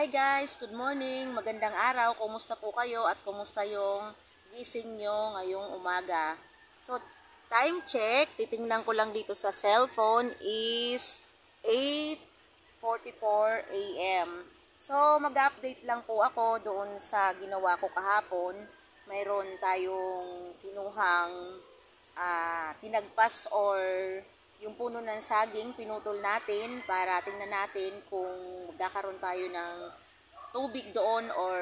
Hi guys, good morning, magandang araw, kumusta po kayo at kumusta yung gising nyo ngayong umaga. So, time check, titingnan ko lang dito sa cellphone is 8:44 a.m. So, mag-update lang po ako doon sa ginawa ko kahapon. Mayroon tayong kinuhang tinagpas or yung puno ng saging, pinutol natin para tingnan natin kung magkakaroon tayo ng tubig doon or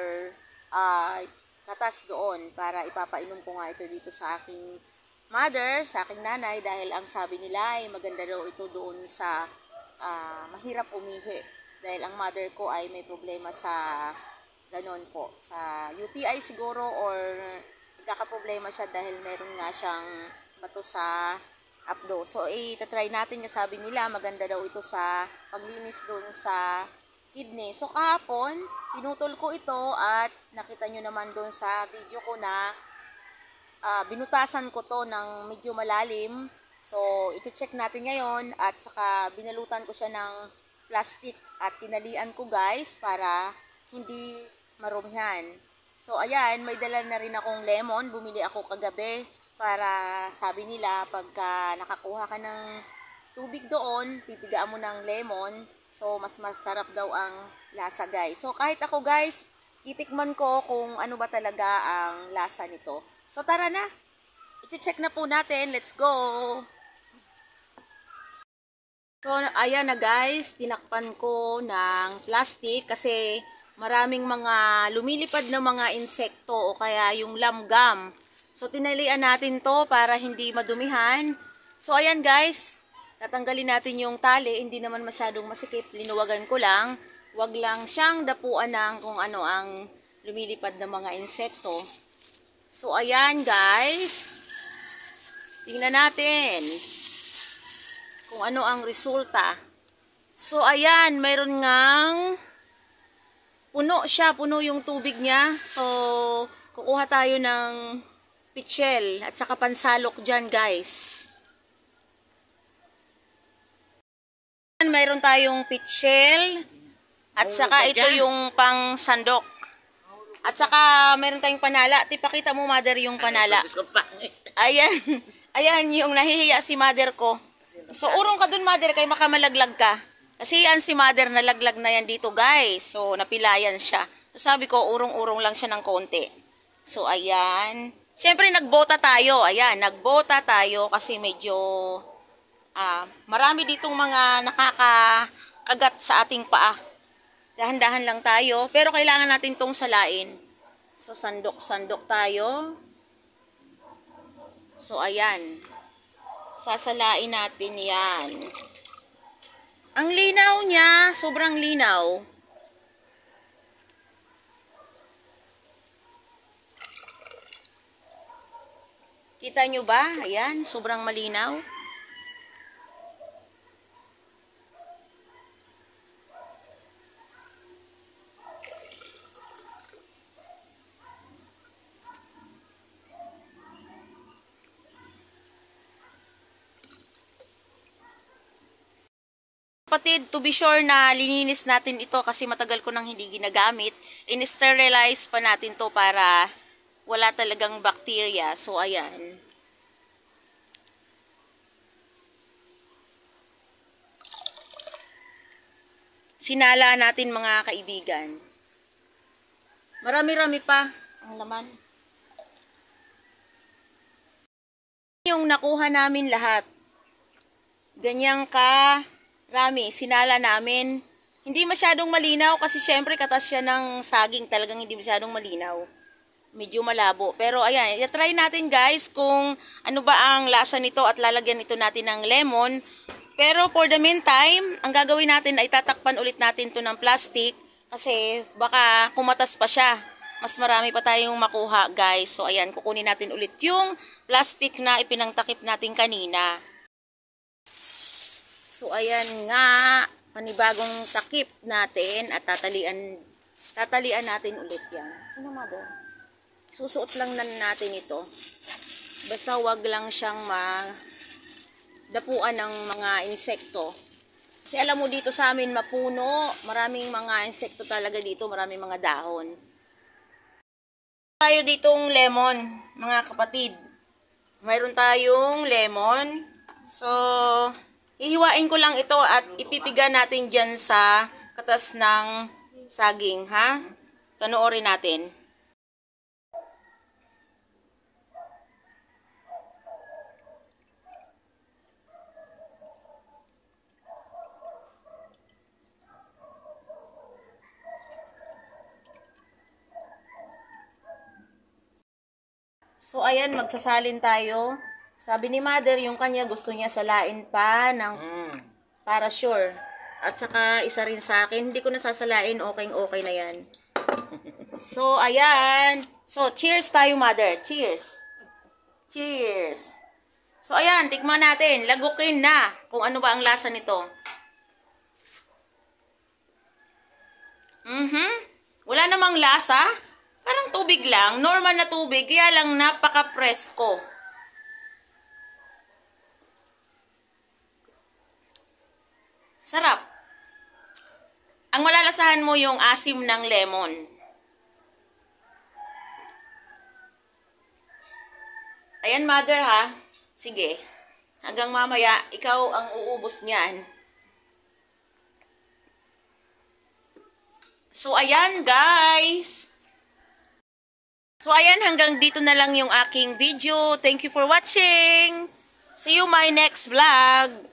katas doon para ipapainom ko nga ito dito sa aking mother, sa aking nanay dahil ang sabi nila ay maganda daw ito doon sa mahirap umihi dahil ang mother ko ay may problema sa ganon po, sa UTI siguro or nagkakaproblema siya dahil meron nga siyang bato sa apdo. So, itatry natin yung sabi nila, maganda daw ito sa paglinis doon sa kidney. So, kahapon, pinutol ko ito at nakita nyo naman doon sa video ko na binutasan ko to ng medyo malalim. So, iti-check natin ngayon at saka binalutan ko siya ng plastic at tinalian ko guys para hindi marumihan. So, ayan, may dala na rin akong lemon. Bumili ako kagabi para sabi nila pagka nakakuha ka ng tubig doon, pipigaan mo ng lemon. So, mas masarap daw ang lasa guys. So, kahit ako guys, itikman ko kung ano ba talaga ang lasa nito. So, tara na. I-check na po natin. Let's go! So, ayan na guys. Tinakpan ko ng plastic kasi maraming mga lumilipad na mga insekto o kaya yung langgam. So, tinalian natin to para hindi madumihan. So, ayan guys. Tatanggalin natin yung tali. Hindi naman masyadong masikip. Linuwagan ko lang. Wag lang siyang dapuan ng kung ano ang lumilipad na mga insekto. So, ayan guys. Tingnan natin kung ano ang resulta. So, ayan. Mayroon ngang puno siya. Puno yung tubig niya. So, kukuha tayo ng pichel at saka pansalok dyan guys. Mayroon tayong pichel at saka ito yung pang sandok. At saka mayroon tayong panala. Tipakita mo mother yung panala. Ayan. Ayan yung nahihiya si mother ko. So urong ka dun mother kay makamalaglag ka. Kasi yan si mother nalaglag na yan dito guys. So napilayan siya. So sabi ko urong-urong lang siya ng konti. So ayan. Siyempre nagbota tayo. Ayan, nagbota tayo kasi medyo marami ditong mga nakakagat sa ating paa. Dahan-dahan lang tayo. Pero kailangan natin tong salain. So sandok-sandok tayo. So ayan. Sasalain natin yan. Ang linaw niya. Sobrang linaw. Kita nyo ba? Ayan, sobrang malinaw. Kapatid, to be sure na lininis natin ito kasi matagal ko nang hindi ginagamit. In-sterilize pa natin to para wala talagang bacteria. So, ayan. Sinala natin mga kaibigan. Marami-rami pa ang laman. Yung nakuha namin lahat. Ganyang rami. Sinala namin. Hindi masyadong malinaw kasi syempre katas siya ng saging. Talagang hindi masyadong malinaw. Medyo malabo. Pero ayan, i-try natin guys kung ano ba ang lasa nito at lalagyan ito natin ng lemon. Pero for the meantime, ang gagawin natin ay tatakpan ulit natin to ng plastic kasi baka kumatas pa siya. Mas marami pa tayong makuha guys. So ayan, kukunin natin ulit yung plastic na ipinangtakip natin kanina. So ayan nga, panibagong takip natin at tatalian natin ulit yan. Ano mother? Susuot lang natin ito. Basta wag lang siyang dapuan ng mga insekto. Kasi alam mo dito sa amin mapuno, maraming mga insekto talaga dito, maraming mga dahon. Tayo ditong lemon, mga kapatid. Mayroon tayong lemon. So, hihiwain ko lang ito at ipipiga natin dyan sa katas ng saging, ha? Panoorin natin. So, ayan, magsasalin tayo. Sabi ni mother, yung kanya gusto niya salain pa ng para sure. At saka isa rin sa akin, hindi ko nasasalain, okay na yan. So, ayan. So, cheers tayo, mother. Cheers. Cheers. So, ayan, tikman natin. Lagukin na kung ano ba ang lasa nito. Wala namang lasa. Parang tubig lang. Normal na tubig. Kaya lang napaka-presko. Sarap. Ang malalasahan mo yung asim ng lemon. Ayan, mother, ha? Sige. Hanggang mamaya, ikaw ang uubos niyan. So, ayan, guys. So, ayan, hanggang dito na lang yung aking video. Thank you for watching. See you my next vlog.